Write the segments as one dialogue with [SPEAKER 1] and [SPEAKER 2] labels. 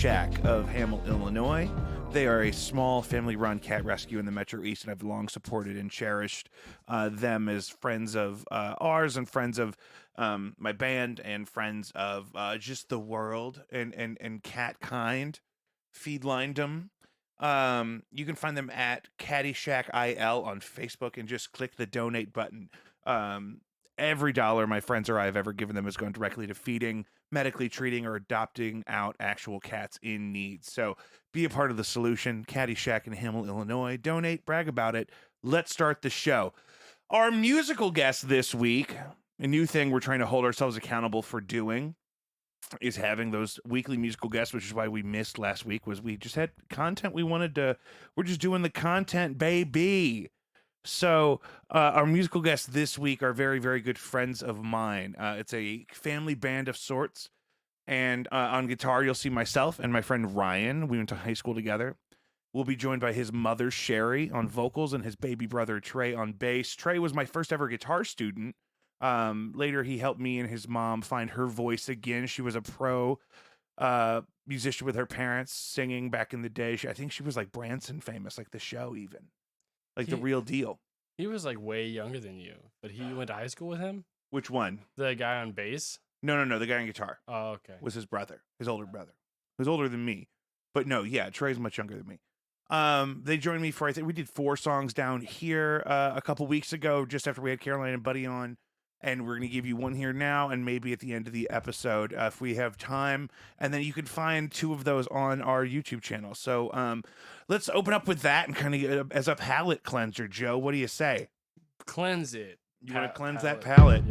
[SPEAKER 1] Shack of Hamel, Illinois. They are a small family-run cat rescue in the Metro East, and I've long supported and cherished them as friends of ours and friends of my band and friends of just the world and cat kind, feedlinedom. You can find them at Caddyshack IL on Facebook and just click the donate button. Every dollar my friends or I have ever given them has gone directly to feeding, medically treating, or adopting out actual cats in need. So be a part of the solution. Caddyshack in Hamel, Illinois. Donate, brag about it. Let's start the show. Our musical guest this week, a new thing we're trying to hold ourselves accountable for doing, is having those weekly musical guests, which is why we missed last week, was we just had content we wanted to, we're just doing the content, baby. So our musical guests this week are very, very good friends of mine. It's a family band of sorts. And on guitar, you'll see myself and my friend Ryan. We went to high school together. We'll be joined by his mother, Sherry, on vocals, and his baby brother, Trey, on bass. Trey was my first ever guitar student. Later, he helped me and his mom find her voice again. She was a pro musician with her parents, singing back in the day. I think she was like Branson famous, like the show even. Like the real deal.
[SPEAKER 2] He was like way younger than you, but he went to high school with him?
[SPEAKER 1] Which one?
[SPEAKER 2] The guy on bass?
[SPEAKER 1] No. The guy on guitar.
[SPEAKER 2] Oh, okay.
[SPEAKER 1] Was his brother, his older brother. Who's older than me. But no, yeah, Trey's much younger than me. They joined me for, I think we did 4 songs down here a couple weeks ago, just after we had Caroline and Buddy on. And we're going to give you one here now and maybe at the end of the episode if we have time. And then you can find 2 of those on our YouTube channel. So let's open up with that and kind of as a palate cleanser. Joe, what do you say?
[SPEAKER 2] Cleanse it.
[SPEAKER 1] You want to cleanse that palate?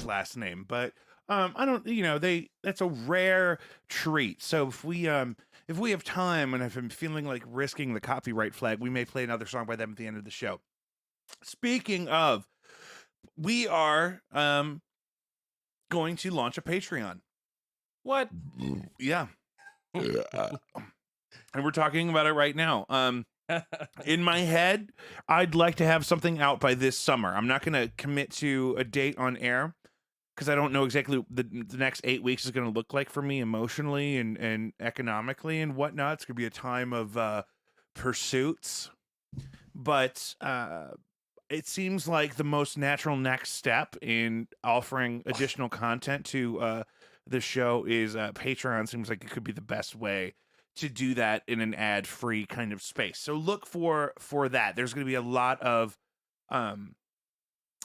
[SPEAKER 1] Last name, but I don't, that's a rare treat. So if we have time and if I'm feeling like risking the copyright flag, we may play another song by them at the end of the show. Speaking of, we are going to launch a Patreon.
[SPEAKER 2] What?
[SPEAKER 1] Yeah. And we're talking about it right now. In my head, I'd like to have something out by this summer. I'm not going to commit to a date on air because I don't know exactly the next 8 weeks is going to look like for me emotionally and economically and whatnot. It's going to be a time of pursuits. But it seems like the most natural next step in offering additional content to the show is Patreon. Seems like it could be the best way to do that in an ad-free kind of space. So look for that. There's going to be a lot of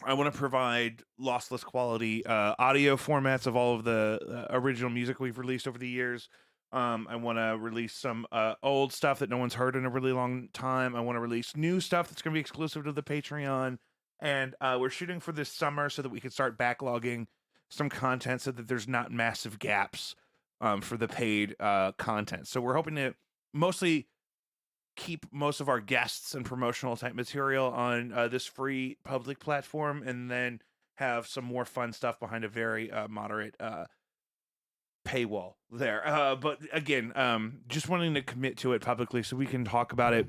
[SPEAKER 1] I want to provide lossless quality audio formats of all of the original music we've released over the years. I want to release some old stuff that no one's heard in a really long time. I want to release new stuff that's going to be exclusive to the Patreon. And we're shooting for this summer so that we can start backlogging some content so that there's not massive gaps for the paid content. So we're hoping to mostly keep most of our guests and promotional type material on this free public platform, and then have some more fun stuff behind a very moderate paywall there. But again, just wanting to commit to it publicly so we can talk about it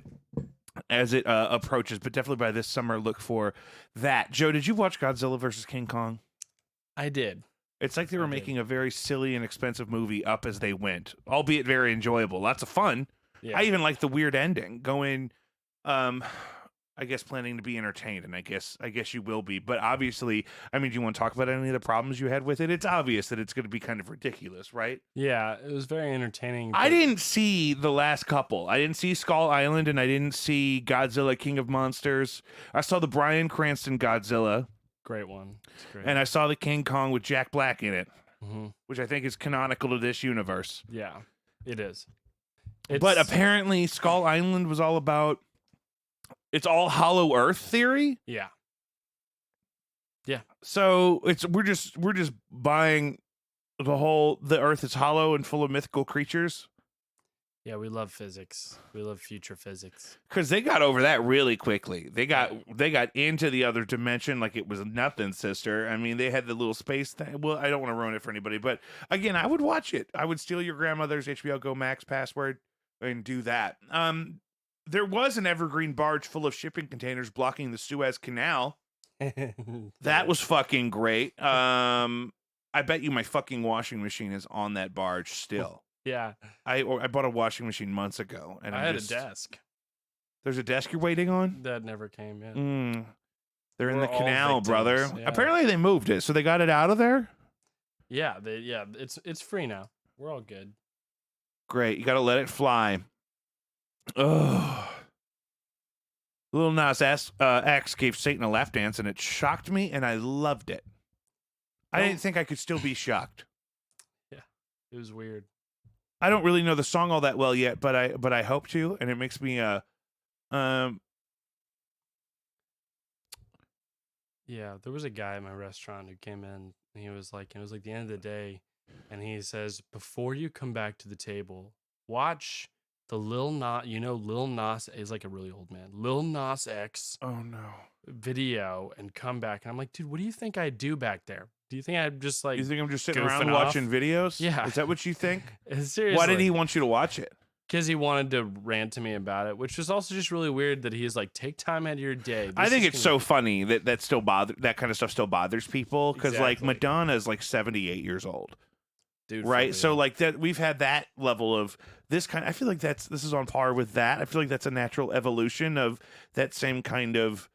[SPEAKER 1] as it approaches. But definitely by this summer, look for that. Joe, did you watch Godzilla versus King Kong?
[SPEAKER 2] I did.
[SPEAKER 1] It's like they were
[SPEAKER 2] I did.
[SPEAKER 1] making a very silly and expensive movie up as they went, albeit very enjoyable. Lots of fun.
[SPEAKER 2] Yeah.
[SPEAKER 1] I even like the weird ending. Going, I guess planning to be entertained, and I guess you will be. But obviously, I mean, do you want to talk about any of the problems you had with it? It's obvious that it's going to be kind of ridiculous, right?
[SPEAKER 2] Yeah, it was very entertaining.
[SPEAKER 1] I
[SPEAKER 2] but-
[SPEAKER 1] didn't see the last couple. I didn't see Skull Island, and I didn't see Godzilla King of Monsters. I saw the Bryan Cranston Godzilla,
[SPEAKER 2] Great one. It's great.
[SPEAKER 1] and I saw the King Kong with Jack Black in it,
[SPEAKER 2] Mhm.
[SPEAKER 1] which I think is canonical to this universe.
[SPEAKER 2] Yeah, it is.
[SPEAKER 1] But apparently, Skull Island was all about. It's all Hollow Earth theory.
[SPEAKER 2] Yeah.
[SPEAKER 1] So we're just buying the Earth is hollow and full of mythical creatures,
[SPEAKER 2] Yeah, we love physics. We love future physics.
[SPEAKER 1] because they got over that really quickly. They got into the other dimension like it was nothing, sister. I mean, they had the little space thing. Well, I don't want to ruin it for anybody, but again, I would watch it. I would steal your grandmother's HBO Go Max password and do that. There was an evergreen barge full of shipping containers blocking the Suez Canal. That was fucking great. I bet you my fucking washing machine is on that barge still.
[SPEAKER 2] Yeah.
[SPEAKER 1] I bought a washing machine months ago, and
[SPEAKER 2] I
[SPEAKER 1] I'm
[SPEAKER 2] had
[SPEAKER 1] just,
[SPEAKER 2] a desk
[SPEAKER 1] There's a desk you're waiting on.
[SPEAKER 2] that never came yet.
[SPEAKER 1] They're in
[SPEAKER 2] We're
[SPEAKER 1] the
[SPEAKER 2] all
[SPEAKER 1] canal,
[SPEAKER 2] victims,
[SPEAKER 1] brother.
[SPEAKER 2] yeah.
[SPEAKER 1] Apparently they moved it, so they got it out of there.
[SPEAKER 2] Yeah, it's free now. We're all good.
[SPEAKER 1] Great, you got to let it fly. Ugh. Lil Nas X gave Satan a lap dance, and it shocked me, and I loved it. I didn't think I could still be shocked.
[SPEAKER 2] It was weird.
[SPEAKER 1] I don't really know the song all that well yet, but I hope to, and it makes me
[SPEAKER 2] Yeah, there was a guy at my restaurant who came in and it was like the end of the day, and he says, before you come back to the table, watch the Lil Nas is like a really old man. Lil Nas X
[SPEAKER 1] oh no.
[SPEAKER 2] video and come back. And I'm like, dude, what do you think I do back there? Do you think I'm just like
[SPEAKER 1] You think I'm just sitting
[SPEAKER 2] goofing
[SPEAKER 1] around
[SPEAKER 2] off?
[SPEAKER 1] watching videos?
[SPEAKER 2] Yeah.
[SPEAKER 1] Is that what you think?
[SPEAKER 2] Seriously?
[SPEAKER 1] Why did he want you to watch it?
[SPEAKER 2] Because he wanted to rant to me about it, which was also just really weird that he's like, take time out of your day.
[SPEAKER 1] I
[SPEAKER 2] This
[SPEAKER 1] think
[SPEAKER 2] is
[SPEAKER 1] it's
[SPEAKER 2] gonna-
[SPEAKER 1] so funny that that kind of stuff still bothers people, because like
[SPEAKER 2] Exactly.
[SPEAKER 1] Madonna is like 78 years old,
[SPEAKER 2] dude, for
[SPEAKER 1] right? So
[SPEAKER 2] real.
[SPEAKER 1] like that, we've had that level of this kind. I feel like this is on par with that. I feel like that's a natural evolution of that same kind of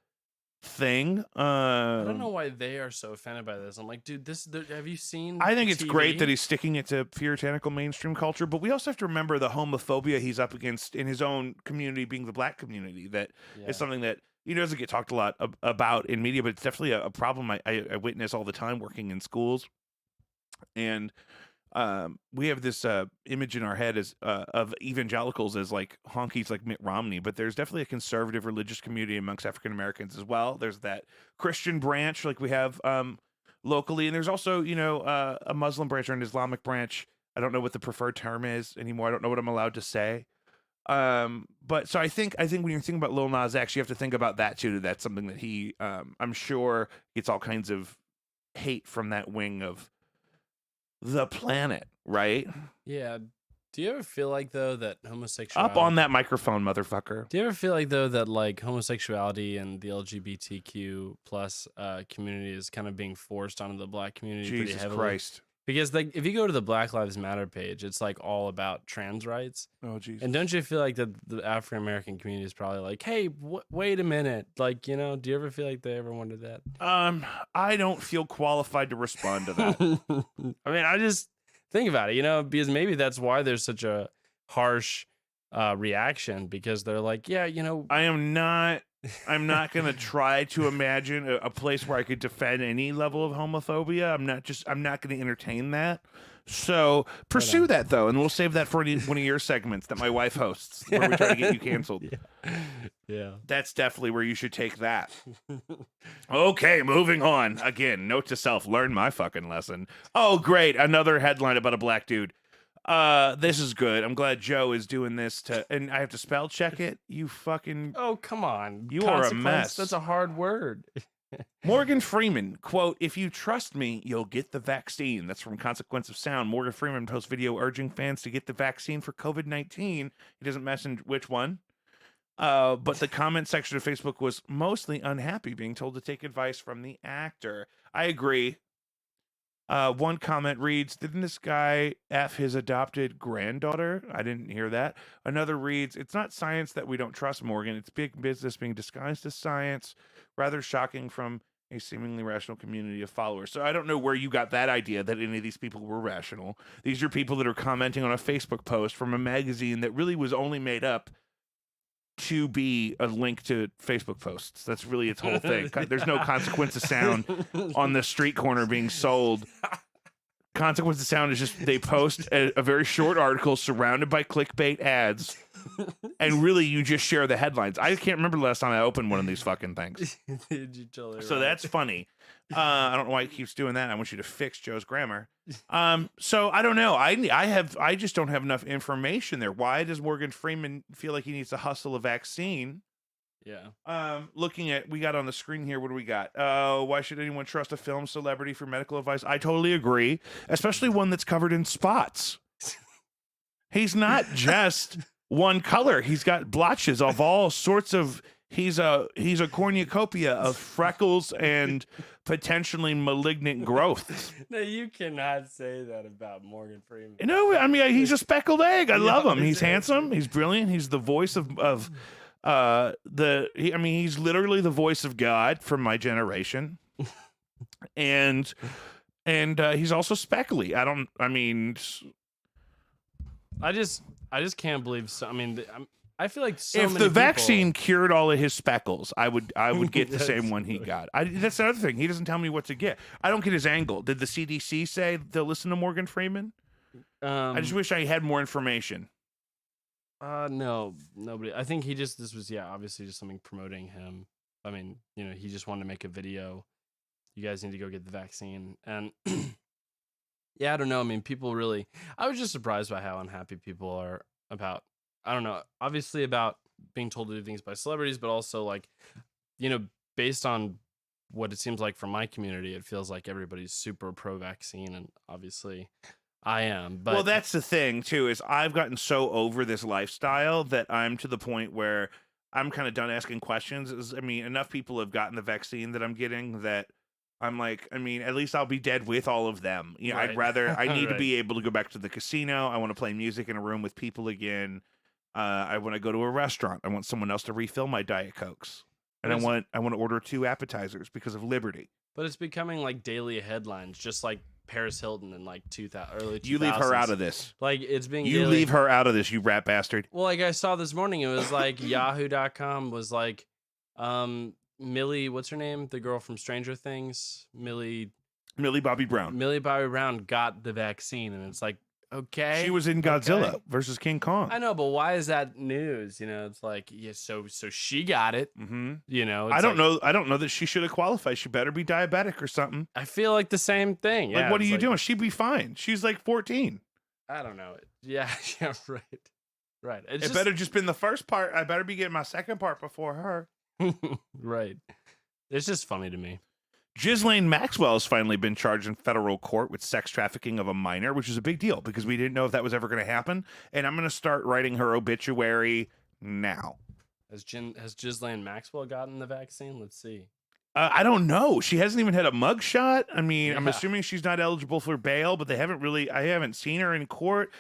[SPEAKER 1] thing.
[SPEAKER 2] I don't know why they are so offended by this. I'm like, dude, have you seen?
[SPEAKER 1] I think it's great
[SPEAKER 2] TV?
[SPEAKER 1] that he's sticking it to puritanical mainstream culture, but we also have to remember the homophobia he's up against in his own community, being the black community. That
[SPEAKER 2] Yeah.
[SPEAKER 1] is something that doesn't get talked a lot about in media, but it's definitely a problem I witness all the time working in schools. And we have this image in our head as of evangelicals as like honkies like Mitt Romney, but there's definitely a conservative religious community amongst African Americans as well. There's that Christian branch like we have locally, and there's also a Muslim branch or an Islamic branch. I don't know what the preferred term is anymore. I don't know what I'm allowed to say. But so I think when you're thinking about Lil Nas X, you have to think about that too. That's something that he I'm sure gets all kinds of hate from that wing of the planet, right?
[SPEAKER 2] Yeah. Do you ever feel like though that homosexuality?
[SPEAKER 1] Up on that microphone, motherfucker.
[SPEAKER 2] Do you ever feel like though that like homosexuality and the LGBTQ plus community is kind of being forced onto the black community pretty
[SPEAKER 1] Jesus
[SPEAKER 2] heavily?
[SPEAKER 1] Christ.
[SPEAKER 2] Because like if you go to the Black Lives Matter page, it's like all about trans rights.
[SPEAKER 1] Oh, Jesus.
[SPEAKER 2] And don't you feel like that the African American community is probably like, hey, wait a minute, like do you ever feel like they ever wanted that?
[SPEAKER 1] I don't feel qualified to respond to that.
[SPEAKER 2] I mean, I just think about it, because maybe that's why there's such a harsh reaction, because they're like, yeah,
[SPEAKER 1] I'm not going to try to imagine a place where I could defend any level of homophobia. I'm not going to entertain that. So pursue that though, and we'll save that for one of your segments that my wife hosts, where we try to get you canceled.
[SPEAKER 2] Yeah.
[SPEAKER 1] That's definitely where you should take that. Okay, moving on. Again, note to self, learn my fucking lesson. Oh, great. Another headline about a black dude. This is good. I'm glad Joe is doing this and I have to spell check it. You fucking
[SPEAKER 2] Oh, come on.
[SPEAKER 1] You are a
[SPEAKER 2] Consequence,
[SPEAKER 1] mess.
[SPEAKER 2] That's a hard word.
[SPEAKER 1] Morgan Freeman, quote, "If you trust me, you'll get the vaccine." That's from Consequence of Sound. Morgan Freeman posts video urging fans to get the vaccine for COVID-19. He doesn't mention which one. But the comment section of Facebook was mostly unhappy being told to take advice from the actor. I agree. One comment reads, "Didn't this guy F his adopted granddaughter?" I didn't hear that. Another reads, "It's not science that we don't trust, Morgan. It's big business being disguised as science. Rather shocking from a seemingly rational community of followers." So I don't know where you got that idea that any of these people were rational. These are people that are commenting on a Facebook post from a magazine that really was only made up to be a link to Facebook posts. That's really its whole thing. There's no consequence of sound on the street corner being sold. Consequence of sound is just they post a very short article surrounded by clickbait ads, and really you just share the headlines. I can't remember the last time I opened one of these fucking things.
[SPEAKER 2] You totally
[SPEAKER 1] So
[SPEAKER 2] right.
[SPEAKER 1] that's funny. I don't know why it keeps doing that. I want you to fix Joe's grammar. So I don't know. I just don't have enough information there. Why does Morgan Freeman feel like he needs to hustle a vaccine?
[SPEAKER 2] Yeah.
[SPEAKER 1] Looking at we got on the screen here. What do we got? Why should anyone trust a film celebrity for medical advice? I totally agree, especially one that's covered in spots. He's not just one color. He's got blotches of all sorts of. He's a cornucopia of freckles and potentially malignant growth.
[SPEAKER 2] No, you cannot say that about Morgan Freeman.
[SPEAKER 1] No, I mean he's a speckled egg. I love him. He's
[SPEAKER 2] exactly.
[SPEAKER 1] handsome. He's brilliant. He's the voice of he's literally the voice of God from my generation. and he's also speckly.
[SPEAKER 2] I just can't believe so. I mean, I feel like so
[SPEAKER 1] if
[SPEAKER 2] many
[SPEAKER 1] the vaccine cured all of his speckles, I would get the same
[SPEAKER 2] That's
[SPEAKER 1] one he got. That's the other thing. He doesn't tell me what to get. I don't get his angle. Did the CDC say they'll listen to Morgan Freeman? I just wish I had more information.
[SPEAKER 2] No, nobody. I think this was obviously just something promoting him. I mean, he just wanted to make a video. You guys need to go get the vaccine, and yeah, I don't know. I mean, I was just surprised by how unhappy people are about. I don't know. Obviously about being told to do things by celebrities, but also like, based on what it seems like from my community, it feels like everybody's super pro-vaccine, and obviously I am. But
[SPEAKER 1] well, that's the thing too, is I've gotten so over this lifestyle that I'm to the point where I'm kind of done asking questions. I mean, enough people have gotten the vaccine that I'm getting that I'm like, I mean, at least I'll be dead with all of them.
[SPEAKER 2] Right.
[SPEAKER 1] I need to
[SPEAKER 2] Right.
[SPEAKER 1] be able to go back to the casino. I want to play music in a room with people again. I want to go to a restaurant. I want someone else to refill my Diet Cokes. And I want to order 2 appetizers because of liberty.
[SPEAKER 2] But it's becoming like daily headlines, just like Paris Hilton in like early 2000s.
[SPEAKER 1] You leave her out of this.
[SPEAKER 2] Like it's being
[SPEAKER 1] You leave her out of this, you rat bastard.
[SPEAKER 2] Well, like I saw this morning, it was like Yahoo.com was like, Millie, what's her name? The girl from Stranger Things, Millie
[SPEAKER 1] Bobby Brown.
[SPEAKER 2] Millie Bobby Brown got the vaccine, and it's like, okay,
[SPEAKER 1] She was in Godzilla versus King Kong.
[SPEAKER 2] I know, but why is that news? It's like, yeah, so she got it.
[SPEAKER 1] Mm-hmm. I don't know that she should have qualified. She better be diabetic or something.
[SPEAKER 2] I feel like the same thing.
[SPEAKER 1] Like, what are you doing? She'd be fine. She's like 14.
[SPEAKER 2] I don't know. Yeah, right. Right.
[SPEAKER 1] It better just been the first part. I better be getting my second part before her.
[SPEAKER 2] Right. It's just funny to me.
[SPEAKER 1] Ghislaine Maxwell has finally been charged in federal court with sex trafficking of a minor, which is a big deal because we didn't know if that was ever going to happen. And I'm going to start writing her obituary now.
[SPEAKER 2] Has Ghislaine Maxwell gotten the vaccine? Let's see.
[SPEAKER 1] I don't know. She hasn't even had a mugshot. I mean, I'm assuming she's not eligible for bail, but I haven't seen her in court.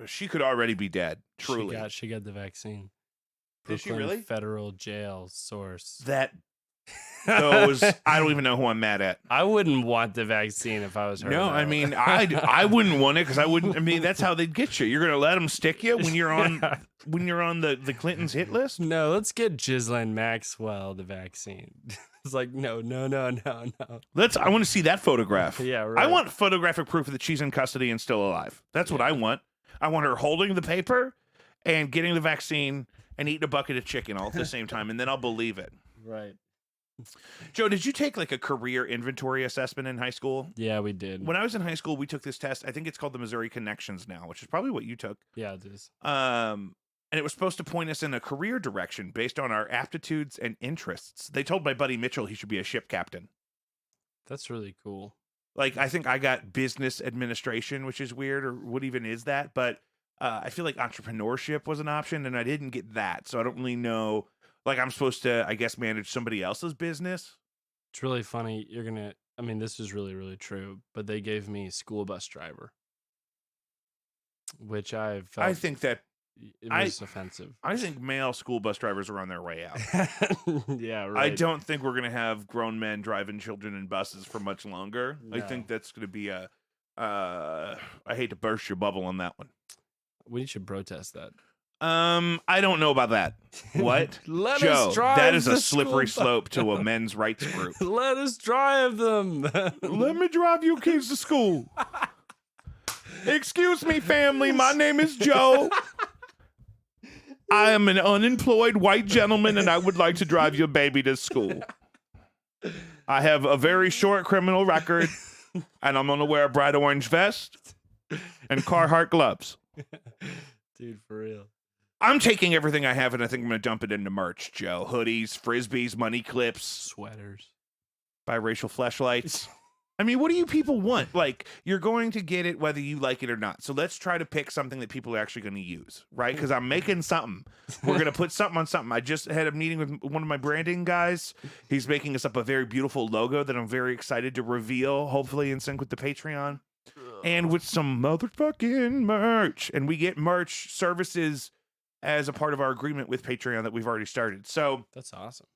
[SPEAKER 1] She could already be dead. Truly.
[SPEAKER 2] She got the vaccine.
[SPEAKER 1] Did she
[SPEAKER 2] Brooklyn
[SPEAKER 1] really?
[SPEAKER 2] Federal jail source.
[SPEAKER 1] I don't even know who I'm mad at.
[SPEAKER 2] I wouldn't want the vaccine if I was her.
[SPEAKER 1] No,
[SPEAKER 2] though.
[SPEAKER 1] I mean, I wouldn't want it because I wouldn't. I mean, that's how they'd get you. You're gonna let them stick you when you're on the Clintons hit list.
[SPEAKER 2] No, let's get Ghislaine Maxwell the vaccine. It's like no.
[SPEAKER 1] I want to see that photograph.
[SPEAKER 2] Yeah, right.
[SPEAKER 1] I want photographic proof that she's in custody and still alive. That's what I want. I want her holding the paper and getting the vaccine and eating a bucket of chicken all at the same time, and then I'll believe it.
[SPEAKER 2] Right.
[SPEAKER 1] Joe, did you take like a career inventory assessment in high school?
[SPEAKER 2] Yeah, we did.
[SPEAKER 1] When I was in high school, we took this test. I think it's called the Missouri Connections now, which is probably what you took.
[SPEAKER 2] Yeah, it is.
[SPEAKER 1] And it was supposed to point us in a career direction based on our aptitudes and interests. They told my buddy Mitchell he should be a ship captain.
[SPEAKER 2] That's really cool.
[SPEAKER 1] Like, I think I got business administration, which is weird, or what even is that? But I feel like entrepreneurship was an option, and I didn't get that, so I don't really know. Like, I'm supposed to, I guess, manage somebody else's business.
[SPEAKER 2] It's really funny. I mean, this is really, really true, but they gave me school bus driver, which I
[SPEAKER 1] I
[SPEAKER 2] felt
[SPEAKER 1] think that
[SPEAKER 2] it
[SPEAKER 1] I
[SPEAKER 2] was offensive.
[SPEAKER 1] I think male school bus drivers are on their way out.
[SPEAKER 2] Yeah,
[SPEAKER 1] I
[SPEAKER 2] right.
[SPEAKER 1] don't think we're gonna have grown men driving children in buses for much longer. I
[SPEAKER 2] No.
[SPEAKER 1] think that's gonna be a. I hate to burst your bubble on that one.
[SPEAKER 2] We should protest that.
[SPEAKER 1] I don't know about that. What?
[SPEAKER 2] Let
[SPEAKER 1] Joe,
[SPEAKER 2] us drive
[SPEAKER 1] that is a
[SPEAKER 2] the
[SPEAKER 1] slippery
[SPEAKER 2] school bus.
[SPEAKER 1] slope to a men's rights group.
[SPEAKER 2] Let us drive them.
[SPEAKER 1] Let me drive you kids to school. Excuse me, family. My name is Joe. I am an unemployed white gentleman, and I would like to drive your baby to school. I have a very short criminal record, and I'm going to wear a bright orange vest and Carhartt gloves.
[SPEAKER 2] Dude, for real.
[SPEAKER 1] I'm taking everything I have, and I think I'm going to dump it into merch, Joe. Hoodies, frisbees, money clips,
[SPEAKER 2] Sweaters.
[SPEAKER 1] biracial fleshlights. I mean, what do you people want? Like, you're going to get it whether you like it or not. So let's try to pick something that people are actually going to use, right? Because I'm making something. We're going to put something on something. I just had a meeting with one of my branding guys. He's making us up a very beautiful logo that I'm very excited to reveal, hopefully in sync with the Patreon. And with some motherfucking merch. And we get merch services as a part of our agreement with Patreon that we've already started. So
[SPEAKER 2] That's awesome.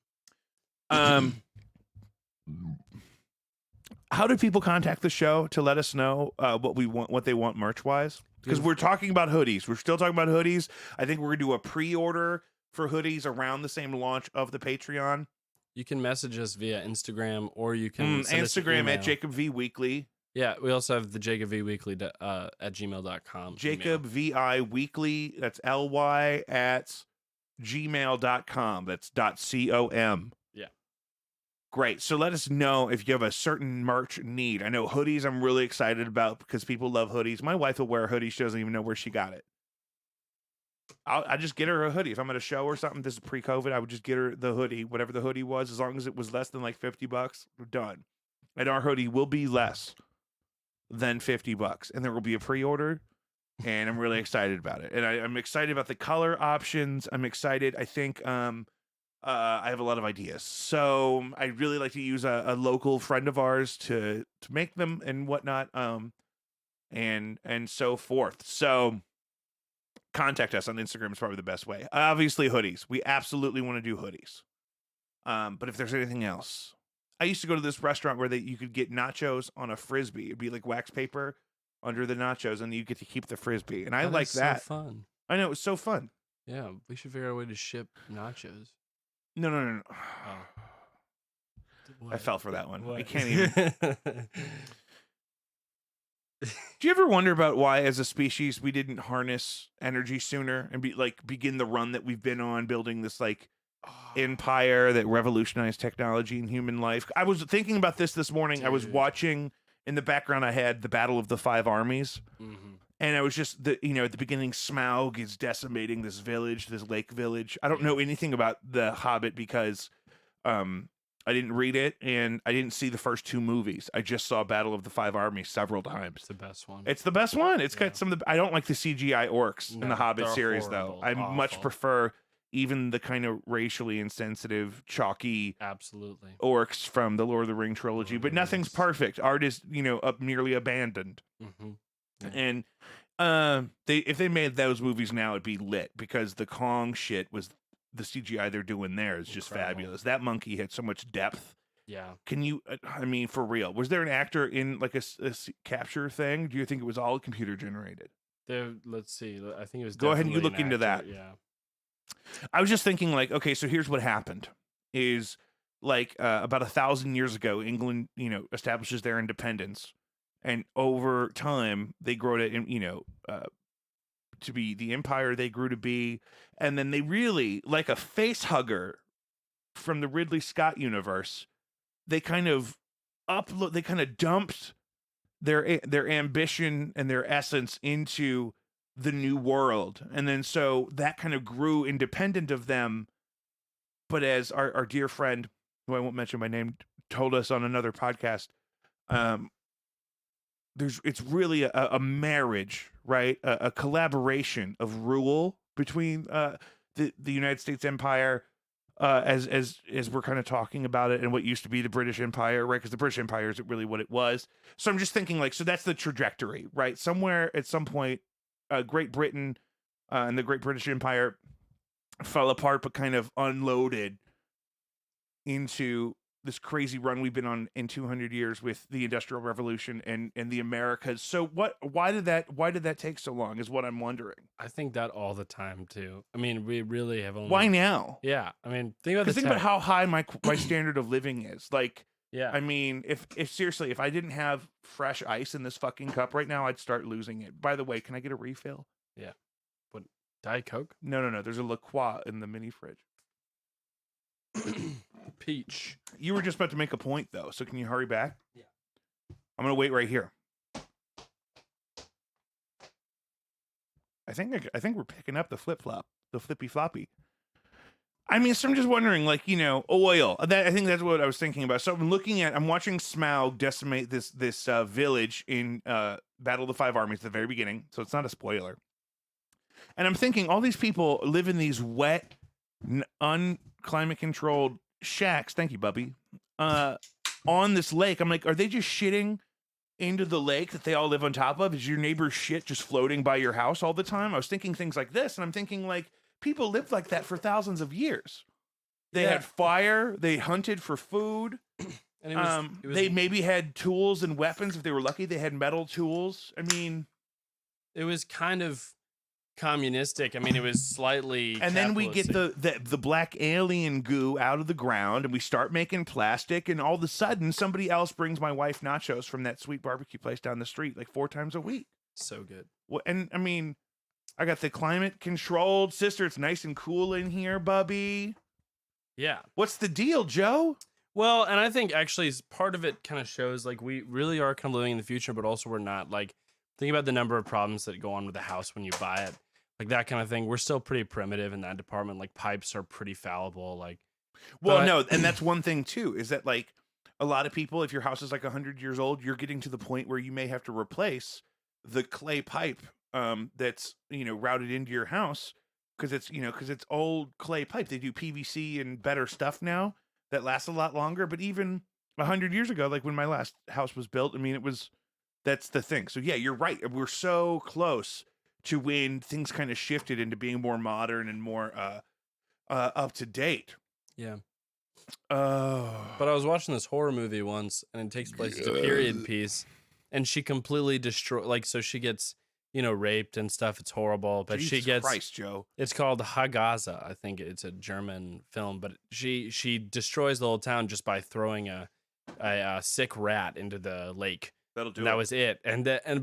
[SPEAKER 1] How do people contact the show to let us know what we want, what they want merch wise? Because we're talking about hoodies. We're still talking about hoodies. I think we're gonna do a pre-order for hoodies around the same launch of the Patreon.
[SPEAKER 2] You can message us via Instagram, or you can send us an
[SPEAKER 1] Instagram
[SPEAKER 2] email.
[SPEAKER 1] at Jacob V Weekly.
[SPEAKER 2] Yeah, we also have the Jacob V Weekly at gmail.com.
[SPEAKER 1] Jacob VI Weekly. That's LY at gmail.com. That's .com.
[SPEAKER 2] Yeah.
[SPEAKER 1] Great. So let us know if you have a certain merch need. I know hoodies I'm really excited about because people love hoodies. My wife will wear a hoodie. She doesn't even know where she got it. I just get her a hoodie. If I'm at a show or something, this is pre-COVID, I would just get her the hoodie, whatever the hoodie was, as long as it was less than like $50, we're done. And our hoodie will be less than $50. And there will be a pre-order. And I'm really excited about it. And I'm excited about the color options. I'm excited. I think I have a lot of ideas. So I'd really like to use a local friend of ours to make them and whatnot, and so forth. So contact us on Instagram is probably the best way. Obviously, hoodies. We absolutely want to do hoodies. But if there's anything else, I used to go to this restaurant where you could get nachos on a frisbee. It'd be like wax paper under the nachos, and you get to keep the frisbee. And I like that.
[SPEAKER 2] So fun.
[SPEAKER 1] I know, it was so fun.
[SPEAKER 2] Yeah, we should figure out a way to ship nachos.
[SPEAKER 1] No.
[SPEAKER 2] What?
[SPEAKER 1] I fell for that one.
[SPEAKER 2] What?
[SPEAKER 1] I can't even. Do you ever wonder about why, as a species, we didn't harness energy sooner and begin the run that we've been on, building this empire that revolutionized technology and human life? I was thinking about this morning.
[SPEAKER 2] Dude.
[SPEAKER 1] I was watching in the background. I had the Battle of the Five Armies, and I was just at the beginning, Smaug is decimating this village, this lake village. I don't know anything about the Hobbit because I didn't read it, and I didn't see the first two movies. I just saw Battle of the Five Armies several times.
[SPEAKER 2] It's the best one.
[SPEAKER 1] It's the best one. It's got some of the. I don't like the CGI orcs in the Hobbit
[SPEAKER 2] they're
[SPEAKER 1] series,
[SPEAKER 2] horrible,
[SPEAKER 1] though. I much
[SPEAKER 2] awful.
[SPEAKER 1] prefer even the kind of racially insensitive, chalky
[SPEAKER 2] Absolutely.
[SPEAKER 1] orcs from the Lord of the Ring trilogy. But nothing's perfect. Art is, up nearly abandoned.
[SPEAKER 2] Yeah.
[SPEAKER 1] And if they made those movies now, it'd be lit because the Kong shit was. The CGI they're doing there is just fabulous. That monkey had so much depth.
[SPEAKER 2] Yeah.
[SPEAKER 1] Can you, I mean, for real, was there an actor in like a capture thing? Do you think it was all computer generated?
[SPEAKER 2] Let's see. I think it was.
[SPEAKER 1] Go ahead and you look
[SPEAKER 2] an
[SPEAKER 1] into that.
[SPEAKER 2] actor, Yeah.
[SPEAKER 1] I was just thinking okay, so here's what happened is about 1,000 years ago, England, establishes their independence. And over time, they grow to be the empire they grew to be. And then they really, like a face hugger from the Ridley Scott universe, they kind of dumped their ambition and their essence into the new world. And then so that kind of grew independent of them. But as our dear friend, who I won't mention by name, told us on another podcast, it's really a marriage, right? A collaboration of rule between the United States Empire, as we're kind of talking about it, and what used to be the British Empire, right? Because the British Empire isn't really what it was. So I'm just thinking, like, so that's the trajectory, right? Somewhere at some point, Great Britain and the Great British Empire fell apart, but kind of unloaded into this crazy run we've been on in 200 years with the Industrial Revolution and the Americas. So why did that take so long is what I'm wondering.
[SPEAKER 2] I think that all the time too. I mean, we really have only.
[SPEAKER 1] Why now?
[SPEAKER 2] Yeah, I mean, think about the
[SPEAKER 1] Think about
[SPEAKER 2] tech.
[SPEAKER 1] how high my standard of living is. Like,
[SPEAKER 2] Yeah,
[SPEAKER 1] I mean, if seriously, if I didn't have fresh ice in this fucking cup right now, I'd start losing it. By the way, can I get a refill?
[SPEAKER 2] yeah. What, Diet Coke?
[SPEAKER 1] No. There's a La Croix in the mini fridge.
[SPEAKER 2] Peach.
[SPEAKER 1] You were just about to make a point though, so can you hurry back?
[SPEAKER 2] Yeah.
[SPEAKER 1] I'm gonna wait right here. I think we're picking up the flippy floppy. I mean, so I'm just wondering, like, oil. I think that's what I was thinking about. So I'm watching Smaug decimate this village in Battle of the Five Armies at the very beginning. So it's not a spoiler. And I'm thinking, all these people live in these wet, unclimate controlled shacks. Thank you, Bubby. On this lake. I'm like, are they just shitting into the lake that they all live on top of? Is your neighbor's shit just floating by your house all the time? I was thinking things like this, and I'm thinking, like, people lived like that for thousands of years. They had fire. They hunted for food.
[SPEAKER 2] And it was,
[SPEAKER 1] they maybe had tools and weapons. If they were lucky, they had metal tools. I mean,
[SPEAKER 2] it was kind of communistic. I mean, it was slightly.
[SPEAKER 1] And then we get the black alien goo out of the ground, and we start making plastic, and all of a sudden, somebody else brings my wife nachos from that sweet barbecue place down the street like 4 times a week.
[SPEAKER 2] So good.
[SPEAKER 1] Well, and I mean, I got the climate controlled sister. It's nice and cool in here, Bubby.
[SPEAKER 2] Yeah.
[SPEAKER 1] What's the deal, Joe?
[SPEAKER 2] Well, and I think actually part of it kind of shows like we really are kind of living in the future, but also we're not. Like, think about the number of problems that go on with the house when you buy it, like that kind of thing. We're still pretty primitive in that department. Like, pipes are pretty fallible. Like,
[SPEAKER 1] well, no, and that's one thing too, is that, like, a lot of people, if your house is like 100 years old, you're getting to the point where you may have to replace the clay pipe that's routed into your house, because it's old clay pipe. They do PVC and better stuff now that lasts a lot longer. But even 100 years ago, like when my last house was built, I mean, that's the thing. So yeah, you're right. We're so close to when things kind of shifted into being more modern and more up to date.
[SPEAKER 2] yeah.
[SPEAKER 1] Oh,
[SPEAKER 2] But I was watching this horror movie once, and it takes place. It's a period piece, and she completely like, so she gets raped and stuff. It's horrible, but
[SPEAKER 1] Jesus
[SPEAKER 2] she gets.
[SPEAKER 1] Christ, Joe.
[SPEAKER 2] It's called Hagaza. I think it's a German film, but she destroys the whole town just by throwing a sick rat into the lake.
[SPEAKER 1] That'll do
[SPEAKER 2] And that was it.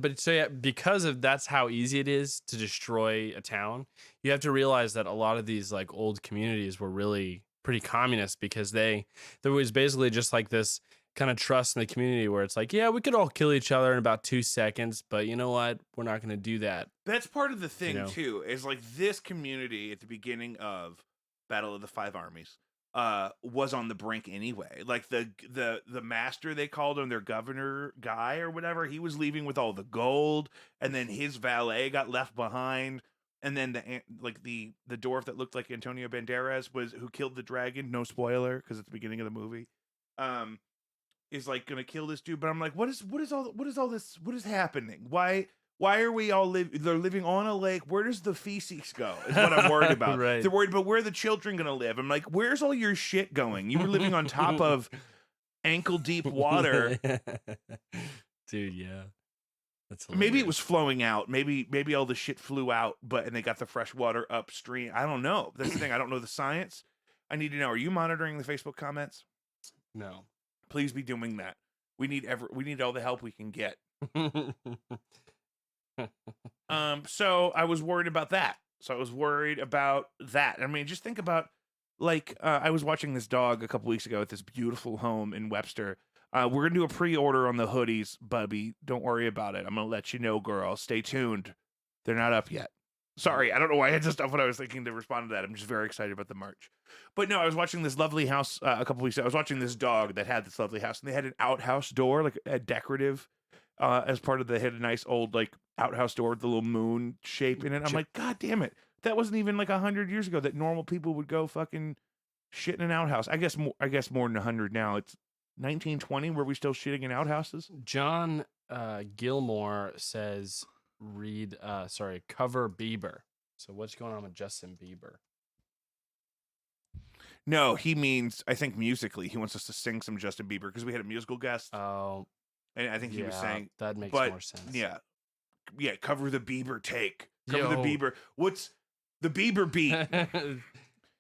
[SPEAKER 2] But so yeah, because of that's how easy it is to destroy a town. You have to realize that a lot of these like old communities were really pretty communist, because there was basically just like this kind of trust in the community where it's like, yeah, we could all kill each other in about 2 seconds, but you know what? We're not going to do that.
[SPEAKER 1] That's part of the thing too, is like this community at the beginning of Battle of the Five Armies was on the brink anyway. Like the master, they called him, their governor guy or whatever, he was leaving with all the gold, and then his valet got left behind, and then the dwarf that looked like Antonio Banderas who killed the dragon, no spoiler because it's the beginning of the movie, is like gonna kill this dude. But I'm like, what is all this, what is happening? Why are we all they're living on a lake? Where does the feces go? Is what I'm worried about.
[SPEAKER 2] Right.
[SPEAKER 1] They're worried about where the children gonna live. I'm like, where's all your shit going? You were living on top of ankle deep water.
[SPEAKER 2] Dude, yeah. That's
[SPEAKER 1] Maybe it was flowing out. Maybe all the shit flew out, and they got the fresh water upstream. I don't know. That's the thing. I don't know the science. I need to know. Are you monitoring the Facebook comments?
[SPEAKER 2] No.
[SPEAKER 1] Please be doing that. We need all the help we can get. So I was worried about that. I mean, just think about, like, I was watching this dog a couple weeks ago at this beautiful home in Webster. We're gonna do a pre-order on the hoodies, Bubby. Don't worry about it. I'm gonna let you know, girl. Stay tuned. They're not up yet. Sorry, I don't know why I had just stuff when I was thinking to respond to that. I'm just very excited about the merch. But no, I was watching this lovely house a couple weeks ago. I was watching this dog that had this lovely house, and they had an outhouse door, like a decorative as part of they had a nice old like outhouse door with the little moon shape in it. I'm like, God damn it, that wasn't even like 100 years ago that normal people would go fucking shit in an outhouse. I guess more than 100 now. It's 1920 where we still shitting in outhouses.
[SPEAKER 2] John Gilmore says, cover Bieber. So what's going on with Justin Bieber?
[SPEAKER 1] No, he means, I think musically, he wants us to sing some Justin Bieber because we had a musical guest.
[SPEAKER 2] Oh,
[SPEAKER 1] and I think he was saying
[SPEAKER 2] that makes more sense.
[SPEAKER 1] Yeah, cover the Bieber take. Cover
[SPEAKER 2] Yo.
[SPEAKER 1] the Bieber. What's the Bieber beat?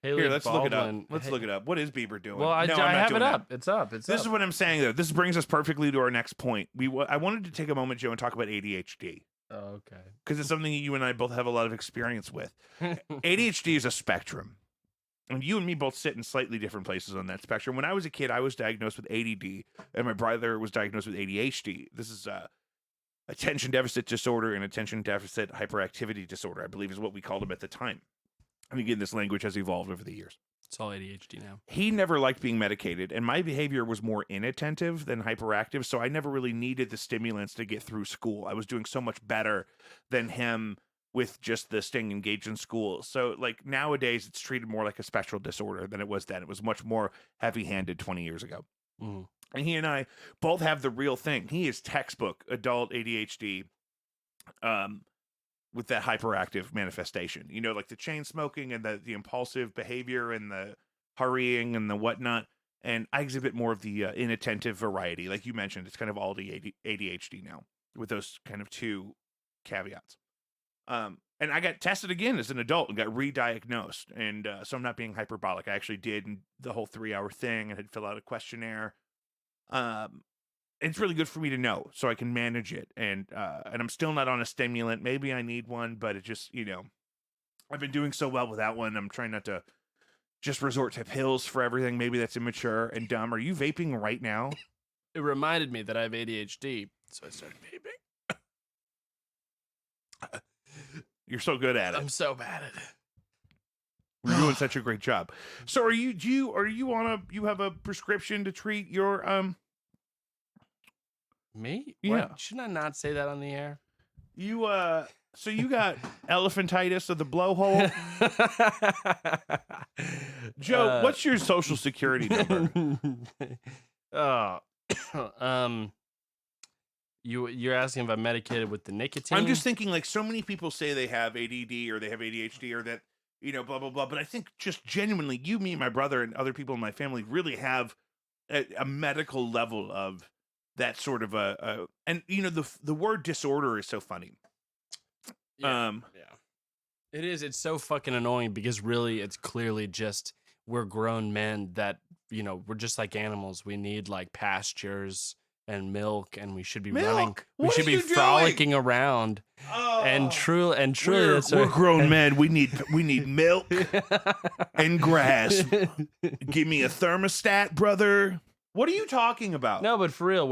[SPEAKER 1] Here, let's look it up. Look it up. What is Bieber doing?
[SPEAKER 2] Well, I have it up. It's up.
[SPEAKER 1] This is what I'm saying, though. This brings us perfectly to our next point. I wanted to take a moment, Joe, and talk about ADHD.
[SPEAKER 2] Oh, okay.
[SPEAKER 1] Because it's something you and I both have a lot of experience with. ADHD is a spectrum. And you and me both sit in slightly different places on that spectrum. When I was a kid, I was diagnosed with ADD, and my brother was diagnosed with ADHD. This is attention deficit disorder and attention deficit hyperactivity disorder, I believe is what we called him at the time. And again, this language has evolved over the years.
[SPEAKER 2] It's all ADHD now.
[SPEAKER 1] He never liked being medicated, and my behavior was more inattentive than hyperactive, so I never really needed the stimulants to get through school. I was doing so much better than him with just the staying engaged in school. So, like, nowadays, it's treated more like a special disorder than it was then. It was much more heavy-handed 20 years ago.
[SPEAKER 2] Mm.
[SPEAKER 1] And he and I both have the real thing. He is textbook adult ADHD, with that hyperactive manifestation, you know, like the chain smoking and the impulsive behavior and the hurrying and the whatnot. And I exhibit more of the inattentive variety. Like you mentioned, it's kind of all the ADHD now with those kind of two caveats. And I got tested again as an adult and got re-diagnosed. And so I'm not being hyperbolic. I actually did the whole 3-hour thing and had to fill out a questionnaire. It's really good for me to know so I can manage it. And I'm still not on a stimulant. Maybe I need one, but it just, you know, I've been doing so well without one. I'm trying not to just resort to pills for everything. Maybe that's immature and dumb. Are you vaping right now?
[SPEAKER 2] It reminded me that I have ADHD, so I started vaping.
[SPEAKER 1] You're so good at it.
[SPEAKER 2] I'm so bad at it.
[SPEAKER 1] You're doing such a great job. So you have a prescription to treat your
[SPEAKER 2] Me?
[SPEAKER 1] Yeah.
[SPEAKER 2] What? Shouldn't I not say that on the air?
[SPEAKER 1] So you got elephantitis of the blowhole. Joe, what's your social security number?
[SPEAKER 2] You're asking if I'm medicated with the nicotine?
[SPEAKER 1] I'm just thinking, like, so many people say they have ADD or they have ADHD or that, you know, blah, blah, blah. But I think just genuinely, you, me, my brother, and other people in my family really have a medical level of that sort of and, you know, the word disorder is so funny.
[SPEAKER 2] Yeah. It is. It's so fucking annoying because really it's clearly just we're grown men that, you know, we're just like animals. We need like pastures and milk, and we should be running. We should be frolicking around.
[SPEAKER 1] Oh,
[SPEAKER 2] and truly,
[SPEAKER 1] we're grown men. We need milk and grass. Give me a thermostat, brother. What are you talking about?
[SPEAKER 2] No, but for real,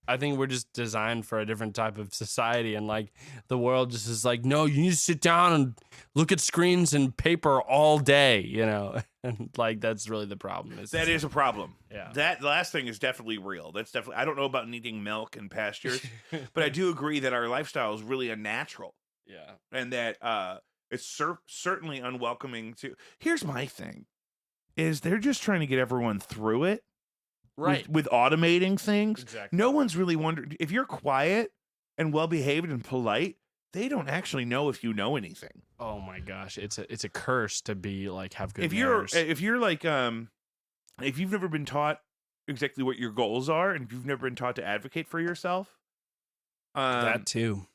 [SPEAKER 2] I think we're just designed for a different type of society, and like the world just is like, no, you need to sit down and look at screens and paper all day, you know, and like that's really the problem.
[SPEAKER 1] That is a problem.
[SPEAKER 2] Yeah,
[SPEAKER 1] that last thing is definitely real. That's definitely. I don't know about needing milk and pastures, but I do agree that our lifestyle is really unnatural.
[SPEAKER 2] Yeah,
[SPEAKER 1] and that it's certainly unwelcoming to. Here's my thing: is they're just trying to get everyone through it.
[SPEAKER 2] Right.
[SPEAKER 1] With automating things.
[SPEAKER 2] Exactly.
[SPEAKER 1] No one's really wondering if you're quiet and well behaved and polite, they don't actually know if you know anything.
[SPEAKER 2] Oh my gosh, it's a curse to be like have good
[SPEAKER 1] if
[SPEAKER 2] manners.
[SPEAKER 1] you're like if you've never been taught exactly what your goals are and if you've never been taught to advocate for yourself,
[SPEAKER 2] that too.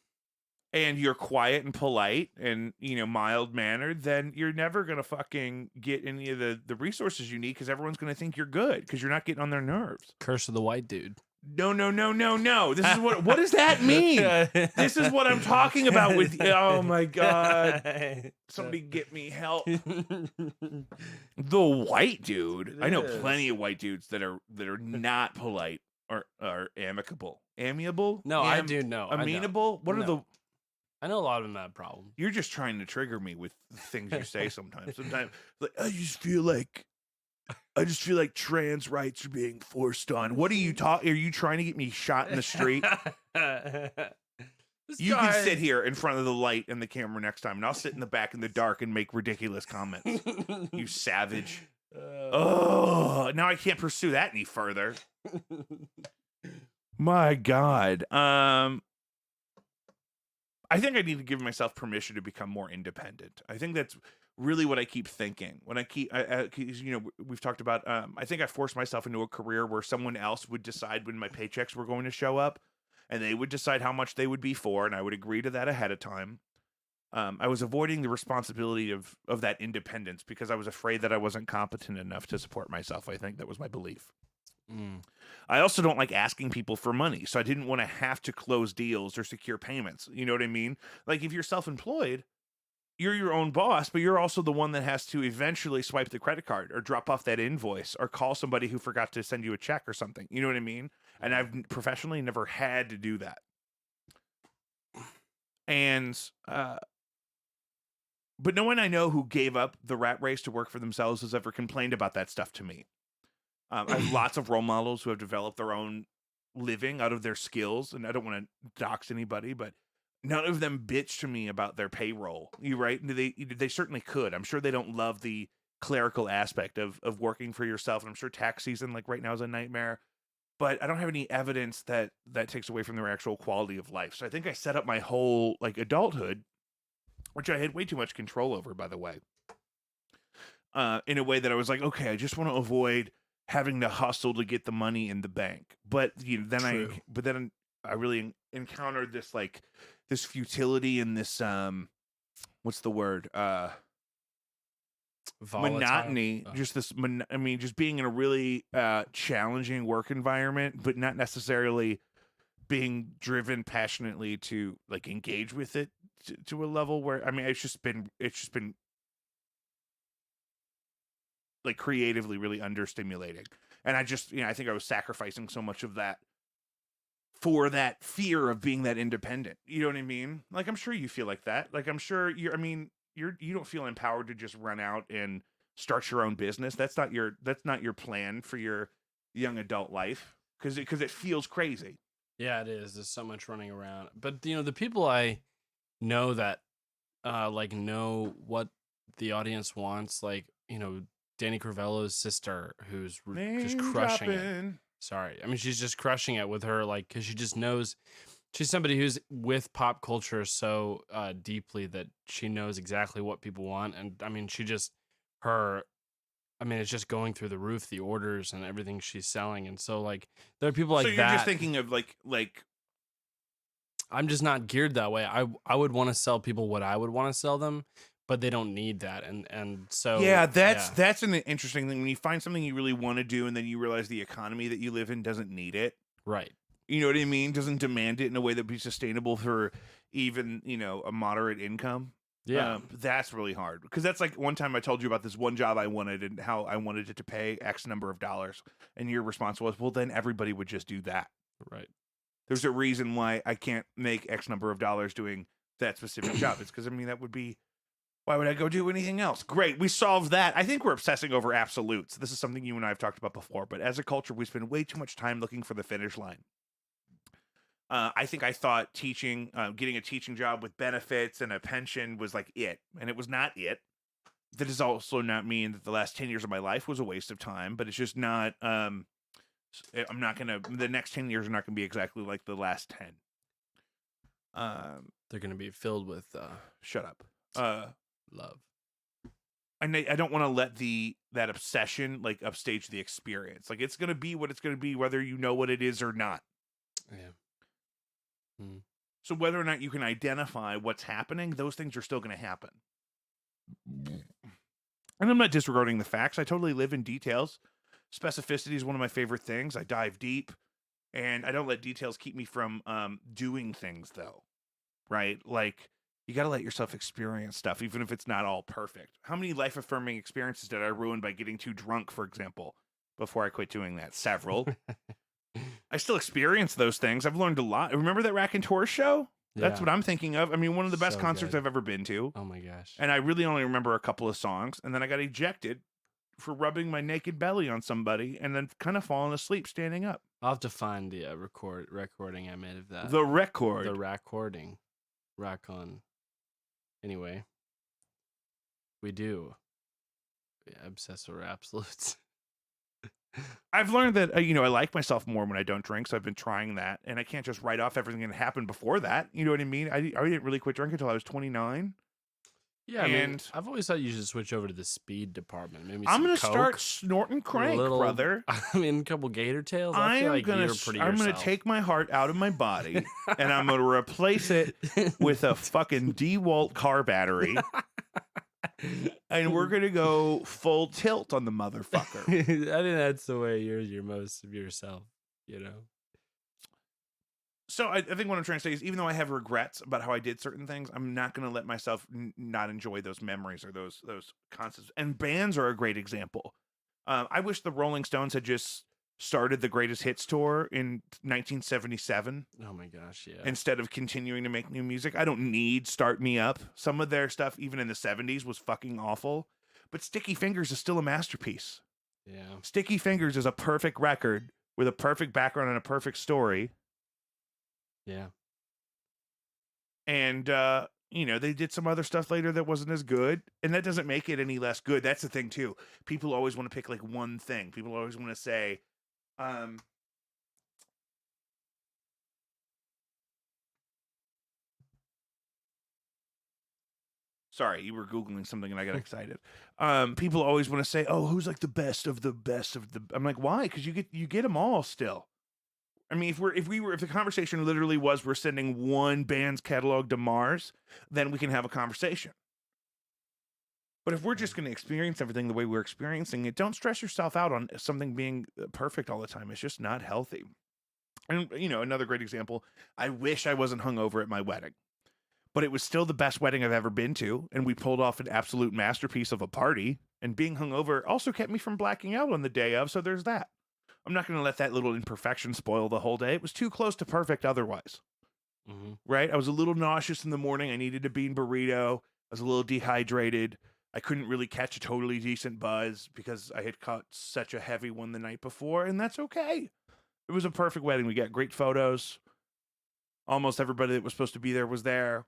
[SPEAKER 1] And you're quiet and polite and, you know, mild mannered, then you're never going to fucking get any of the resources you need because everyone's going to think you're good because you're not getting on their nerves.
[SPEAKER 2] Curse of the white dude.
[SPEAKER 1] No. This is what does that mean? This is what I'm talking about with, oh my God. Somebody get me help. The white dude. I know plenty of white dudes that are not polite or are amicable. Amiable?
[SPEAKER 2] No, I do know.
[SPEAKER 1] Amenable? What are the...
[SPEAKER 2] I know a lot of them have problems.
[SPEAKER 1] You're just trying to trigger me with the things you say sometimes. Sometimes, like, I just feel like I just feel like trans rights are being forced on. What are you talking? Are you trying to get me shot in the street?
[SPEAKER 2] This
[SPEAKER 1] You can sit
[SPEAKER 2] guy.
[SPEAKER 1] here in front of the light and the camera next time, and I'll sit in the back in the dark and make ridiculous comments. You savage. Oh, now I can't pursue that any further. My God. I think I need to give myself permission to become more independent. I think that's really what I keep thinking when we've talked about. I think I forced myself into a career where someone else would decide when my paychecks were going to show up, and they would decide how much they would be for, and I would agree to that ahead of time. I was avoiding the responsibility of that independence because I was afraid that I wasn't competent enough to support myself. I think that was my belief. I also don't like asking people for money, so I didn't want to have to close deals or secure payments. You know what I mean? Like if you're self-employed, you're your own boss, but you're also the one that has to eventually swipe the credit card or drop off that invoice or call somebody who forgot to send you a check or something. You know what I mean? And I've professionally never had to do that. And but no one I know who gave up the rat race to work for themselves has ever complained about that stuff to me. I have lots of role models who have developed their own living out of their skills, and I don't want to dox anybody, but none of them bitch to me about their payroll. You right? They certainly could. I'm sure they don't love the clerical aspect of working for yourself, and I'm sure tax season like right now is a nightmare. But I don't have any evidence that takes away from their actual quality of life. So I think I set up my whole like adulthood, which I had way too much control over, by the way, in a way that I was like, okay, I just want to avoid having to hustle to get the money in the bank. But then I really encountered this like this futility and this what's the word monotony. Just this just being in a really challenging work environment, but not necessarily being driven passionately to like engage with it to a level where it's just been like creatively really understimulating. And I just, I think I was sacrificing so much of that for that fear of being that independent. You know what I mean? Like, I'm sure you feel like that. Like, I'm sure you don't feel empowered to just run out and start your own business. That's not your plan for your young adult life. Cause it feels crazy.
[SPEAKER 2] Yeah, it is. There's so much running around. But the people I know that like know what the audience wants, like, Danny Crivello's sister, who's just crushing it. Sorry. She's just crushing it with her, like, because she just knows she's somebody who's with pop culture so deeply that she knows exactly what people want. And it's just going through the roof, the orders and everything she's selling. And so, like, there are people like that. So
[SPEAKER 1] you're just thinking of like
[SPEAKER 2] I'm just not geared that way. I would want to sell people what I would want to sell them, but they don't need that. And so
[SPEAKER 1] that's an interesting thing when you find something you really want to do and then you realize the economy that you live in doesn't need it.
[SPEAKER 2] Right.
[SPEAKER 1] You know what I mean? Doesn't demand it in a way that would be sustainable for even, a moderate income.
[SPEAKER 2] Yeah.
[SPEAKER 1] That's really hard because that's like one time I told you about this one job I wanted and how I wanted it to pay X number of dollars. And your response was, well, then everybody would just do that.
[SPEAKER 2] Right.
[SPEAKER 1] There's a reason why I can't make X number of dollars doing that specific job. It's because, that would be, why would I go do anything else? Great. We solved that. I think we're obsessing over absolutes. This is something you and I have talked about before, but as a culture, we spend way too much time looking for the finish line. I think I thought teaching, getting a teaching job with benefits and a pension was like it, and it was not it. That does also not mean that the last 10 years of my life was a waste of time, but it's just not, the next 10 years are not going to be exactly like the last 10.
[SPEAKER 2] They're going to be filled with,
[SPEAKER 1] shut up.
[SPEAKER 2] Love.
[SPEAKER 1] And I don't want to let that obsession like upstage the experience. Like it's going to be what it's going to be, whether you know what it is or not.
[SPEAKER 2] Yeah.
[SPEAKER 1] So whether or not you can identify what's happening, those things are still going to happen. And I'm not disregarding the facts. I totally live in details. Specificity is one of my favorite things. I dive deep, and I don't let details keep me from doing things, though. Right? Like, you got to let yourself experience stuff, even if it's not all perfect. How many life-affirming experiences did I ruin by getting too drunk, for example, before I quit doing that? Several. I still experience those things. I've learned a lot. Remember that Raconteur show? That's what I'm thinking of. One of the best concerts I've ever been to.
[SPEAKER 2] Oh my gosh.
[SPEAKER 1] And I really only remember a couple of songs. And then I got ejected for rubbing my naked belly on somebody and then kind of falling asleep standing up.
[SPEAKER 2] I'll have to find the recording I made of that.
[SPEAKER 1] The record.
[SPEAKER 2] The recording. Rack on. Anyway, we do. Yeah, obsess over absolutes.
[SPEAKER 1] I've learned that I like myself more when I don't drink, so I've been trying that, and I can't just write off everything that happened before that. You know what I mean? I didn't really quit drinking until I was 29.
[SPEAKER 2] Yeah, I mean,
[SPEAKER 1] And
[SPEAKER 2] I've always thought you should switch over to the speed department. Maybe
[SPEAKER 1] I'm
[SPEAKER 2] some
[SPEAKER 1] gonna
[SPEAKER 2] Coke,
[SPEAKER 1] start snorting crank, brother.
[SPEAKER 2] I mean, a couple Gator Tails. I
[SPEAKER 1] I
[SPEAKER 2] feel
[SPEAKER 1] am
[SPEAKER 2] like
[SPEAKER 1] gonna
[SPEAKER 2] you're pretty
[SPEAKER 1] I'm gonna
[SPEAKER 2] yourself.
[SPEAKER 1] take my heart out of my body and I'm gonna replace it with a fucking DeWalt car battery. And we're gonna go full tilt on the motherfucker.
[SPEAKER 2] I think that's the way you're most of yourself, you know.
[SPEAKER 1] So I think what I'm trying to say is, even though I have regrets about how I did certain things, I'm not gonna let myself not enjoy those memories or those concepts. And bands are a great example. I wish the Rolling Stones had just started the Greatest Hits tour in 1977.
[SPEAKER 2] Oh my gosh, yeah.
[SPEAKER 1] Instead of continuing to make new music. I don't need Start Me Up. Some of their stuff, even in the 70s, was fucking awful. But Sticky Fingers is still a masterpiece.
[SPEAKER 2] Yeah.
[SPEAKER 1] Sticky Fingers is a perfect record with a perfect background and a perfect story.
[SPEAKER 2] Yeah.
[SPEAKER 1] And, they did some other stuff later that wasn't as good. And that doesn't make it any less good. That's the thing, too. People always want to pick, like, one thing. People always want to say, sorry, you were Googling something and I got excited. People always want to say, "Oh, who's like the best of the best of the?" I'm like, why? Because you get them all still. I mean, if the conversation literally was we're sending one band's catalog to Mars, then we can have a conversation. But if we're just going to experience everything the way we're experiencing it, don't stress yourself out on something being perfect all the time. It's just not healthy. And another great example. I wish I wasn't hungover at my wedding. But it was still the best wedding I've ever been to, and we pulled off an absolute masterpiece of a party. And being hungover also kept me from blacking out on the day of, so there's that. I'm not going to let that little imperfection spoil the whole day. It was too close to perfect otherwise.
[SPEAKER 2] Mm-hmm.
[SPEAKER 1] Right? I was a little nauseous in the morning. I needed a bean burrito. I was a little dehydrated. I couldn't really catch a totally decent buzz because I had caught such a heavy one the night before, and that's okay. It was a perfect wedding. We got great photos. Almost everybody that was supposed to be there was there.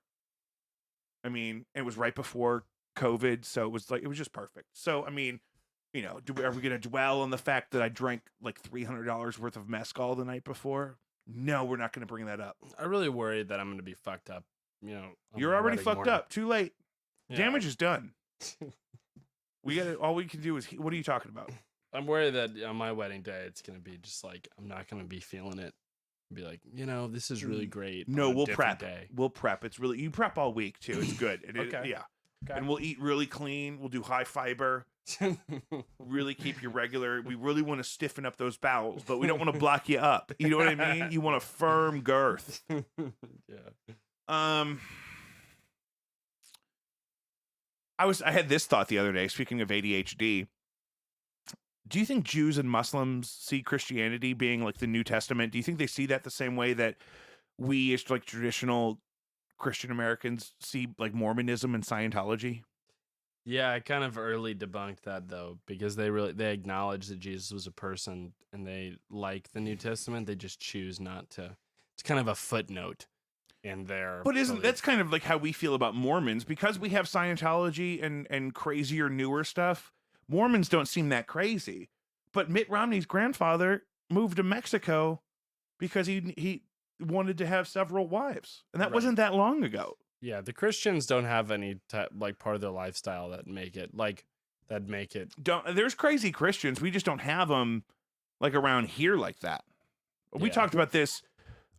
[SPEAKER 1] I mean, it was right before COVID, so it was just perfect. So, I mean, are we going to dwell on the fact that I drank like $300 worth of mezcal the night before? No, we're not going to bring that up.
[SPEAKER 2] I really worried that I'm going to be fucked up.
[SPEAKER 1] You're already fucked up. Too late.
[SPEAKER 2] Yeah.
[SPEAKER 1] Damage is done. All we can do is, what are you talking about?
[SPEAKER 2] I'm worried that on my wedding day, it's going to be just like, I'm not going to be feeling it. Be like, this is really great.
[SPEAKER 1] No, we'll prep.
[SPEAKER 2] Day.
[SPEAKER 1] We'll prep. It's really, you prep all week too. It's good.
[SPEAKER 2] Okay.
[SPEAKER 1] Yeah.
[SPEAKER 2] Okay.
[SPEAKER 1] And we'll eat really clean. We'll do high fiber. Really keep your regular. We really want to stiffen up those bowels, but we don't want to block you up. You know what I mean? You want a firm girth.
[SPEAKER 2] Yeah.
[SPEAKER 1] I had this thought the other day. Speaking of ADHD, do you think Jews and Muslims see Christianity being like the New Testament? Do you think they see that the same way that we, as like traditional Christian Americans, see like Mormonism and Scientology?
[SPEAKER 2] Yeah, I kind of early debunked that though, because they acknowledge that Jesus was a person and they like the New Testament. They just choose not to. It's kind of a footnote in their.
[SPEAKER 1] But that's kind of like how we feel about Mormons, because we have Scientology and crazier newer stuff. Mormons don't seem that crazy, but Mitt Romney's grandfather moved to Mexico because he wanted to have several wives, and that wasn't that long ago.
[SPEAKER 2] Yeah, the Christians don't have any part of their lifestyle that make it.
[SPEAKER 1] There's crazy Christians. We just don't have them like around here like that. We talked about this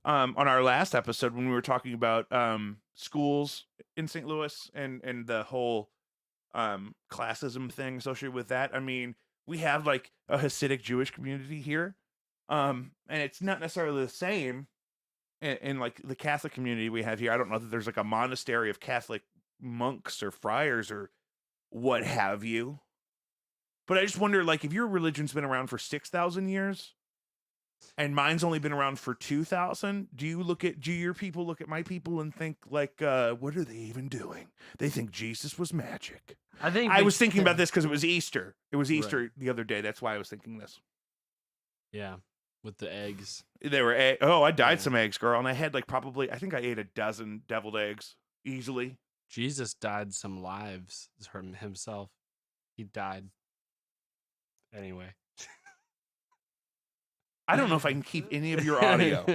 [SPEAKER 1] on our last episode when we were talking about schools in St. Louis and the whole classism thing associated with that. I mean, we have like a Hasidic Jewish community here, and it's not necessarily the same in like the Catholic community we have here. I don't know that there's like a monastery of Catholic monks or friars or what have you, but I just wonder, like, if your religion's been around for 6,000 years and mine's only been around for 2,000, do your people look at my people and think like, what are they even doing? They think Jesus was magic. I was thinking about this because it was Easter. It was Easter
[SPEAKER 2] Right.
[SPEAKER 1] the other day. That's why I was thinking this.
[SPEAKER 2] Yeah, with the eggs.
[SPEAKER 1] They were I dyed
[SPEAKER 2] Yeah.
[SPEAKER 1] some eggs, girl, and I had like probably I think I ate a dozen deviled eggs easily.
[SPEAKER 2] Jesus died some lives himself. He died. Anyway.
[SPEAKER 1] I don't know if I can keep any of your audio.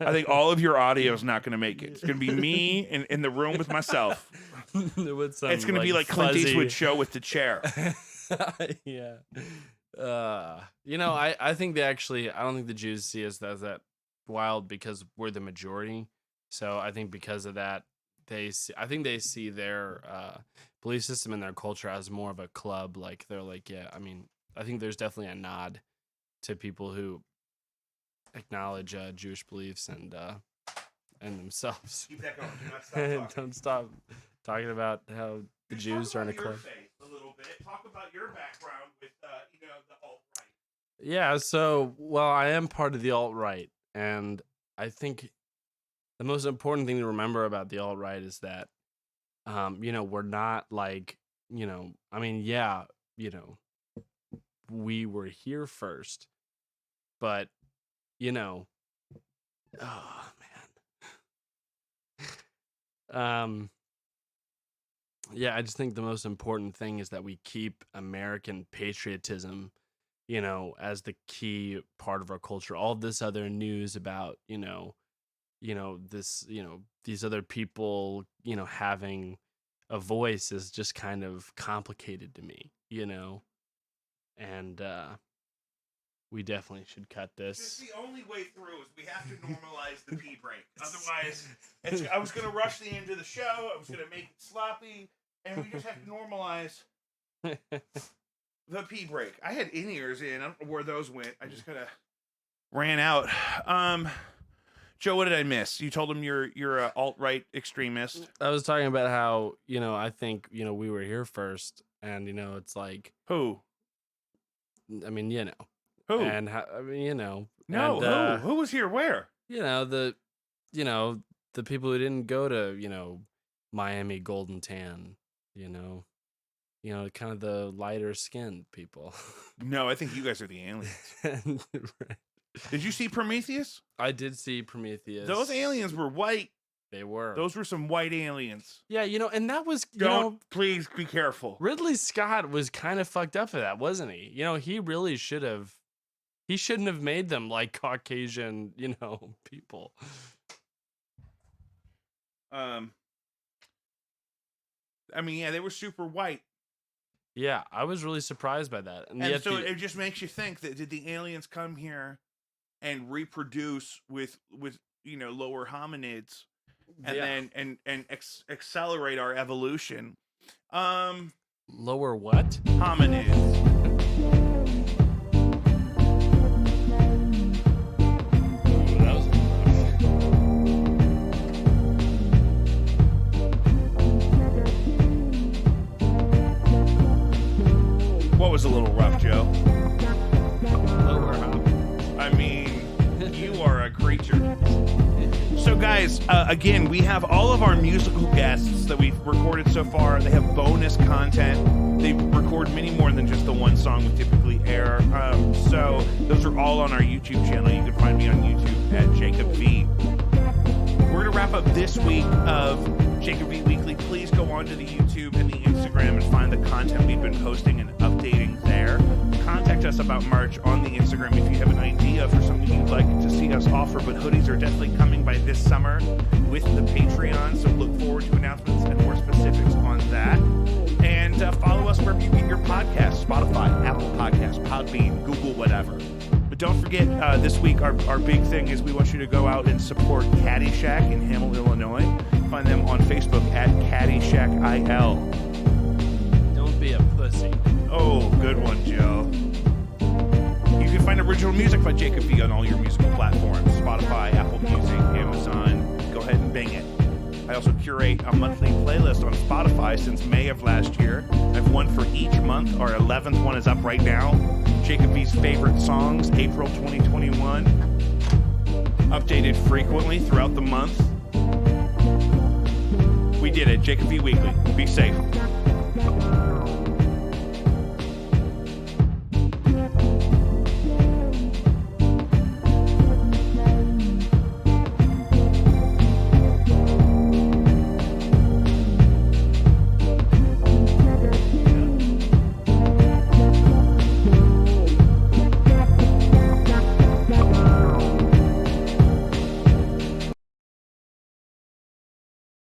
[SPEAKER 1] I think all of your audio is not going to make it. It's going to be me in the room with myself.
[SPEAKER 2] With some,
[SPEAKER 1] It's going to be like Clint
[SPEAKER 2] fuzzy...
[SPEAKER 1] Eastwood show with the chair.
[SPEAKER 2] Yeah. I think they actually, I don't think the Jews see us as that wild because we're the majority. So I think because of that, I think they see their belief system and their culture as more of a club. Like they're like, yeah, I mean, I think there's definitely a nod to people who acknowledge Jewish beliefs and themselves.
[SPEAKER 1] Keep that going. Do not stop talking.
[SPEAKER 2] Don't stop talking about how the Jews are in a
[SPEAKER 1] Talk
[SPEAKER 2] club.
[SPEAKER 1] about your faith a little bit. Talk about your background with the alt-right.
[SPEAKER 2] Yeah, so I am part of the alt-right, and I think the most important thing to remember about the alt-right is that we're not like, I mean, yeah, we were here first, but oh man. Yeah, I just think the most important thing is that we keep American patriotism, as the key part of our culture. All this other news about, these other people, having a voice is just kind of complicated to me, and we definitely should cut this.
[SPEAKER 1] Just the only way through is we have to normalize the pee break. Otherwise, I was going to rush the end of the show. I was going to make it sloppy. And we just have to normalize the pee break. I had in-ears in. I don't know where those went. I just kind of ran out. Joe, what did I miss? You told him you're an alt-right extremist.
[SPEAKER 2] I was talking about how, I think, we were here first. And, it's like...
[SPEAKER 1] Who?
[SPEAKER 2] I mean,
[SPEAKER 1] Who?
[SPEAKER 2] And how, I mean,
[SPEAKER 1] No,
[SPEAKER 2] and,
[SPEAKER 1] who was here where?
[SPEAKER 2] The people who didn't go to, Miami Golden Tan, kind of the lighter skinned people.
[SPEAKER 1] No, I think you guys are the aliens.
[SPEAKER 2] Right.
[SPEAKER 1] Did you see Prometheus?
[SPEAKER 2] I did see Prometheus.
[SPEAKER 1] Those aliens were white.
[SPEAKER 2] They were.
[SPEAKER 1] Those were some white aliens.
[SPEAKER 2] Yeah, and that was,
[SPEAKER 1] please be careful.
[SPEAKER 2] Ridley Scott was kind of fucked up for that, wasn't he? He really he shouldn't have made them like Caucasian, people.
[SPEAKER 1] I mean, yeah, they were super white.
[SPEAKER 2] Yeah, I was really surprised by that.
[SPEAKER 1] And so it just makes you think that did the aliens come here and reproduce with lower hominids and then accelerate our evolution?
[SPEAKER 2] Lower what?
[SPEAKER 1] Hominids. What was a little rough, Joe?
[SPEAKER 2] Lower hop.
[SPEAKER 1] I mean, you are a creature. So, guys, again, we have all of our musical guests that we've recorded so far. They have bonus content. They record many more than just the one song we typically air. So those are all on our YouTube channel. You can find me on YouTube at Jacob V. We're going to wrap up this week of Jacob V Weekly. Please go onto the YouTube and the Instagram and find the content we've been posting and updating there. Contact us about merch on the Instagram if you have an idea for something you'd like to see us offer. But hoodies are definitely coming by this summer with the Patreon, so look forward to announcements and more specifics on that. And follow us wherever you get your podcasts: Spotify, Apple Podcasts, Podbean, Google, whatever. But don't forget, this week our big thing is we want you to go out and support Caddyshack in Hamel, Illinois. Find them on Facebook at CaddyshackIL.
[SPEAKER 2] Don't be a pussy.
[SPEAKER 1] Oh, good one, Joe. You can find original music by Jacob V on all your musical platforms: Spotify, Apple Music, Amazon. Go ahead and bang it. I also curate a monthly playlist on Spotify since May of last year. I have one for each month. Our 11th one is up right now. Jacob V's favorite songs, April 2021. Updated frequently throughout the month. We did it. Jacob V Weekly. Be safe.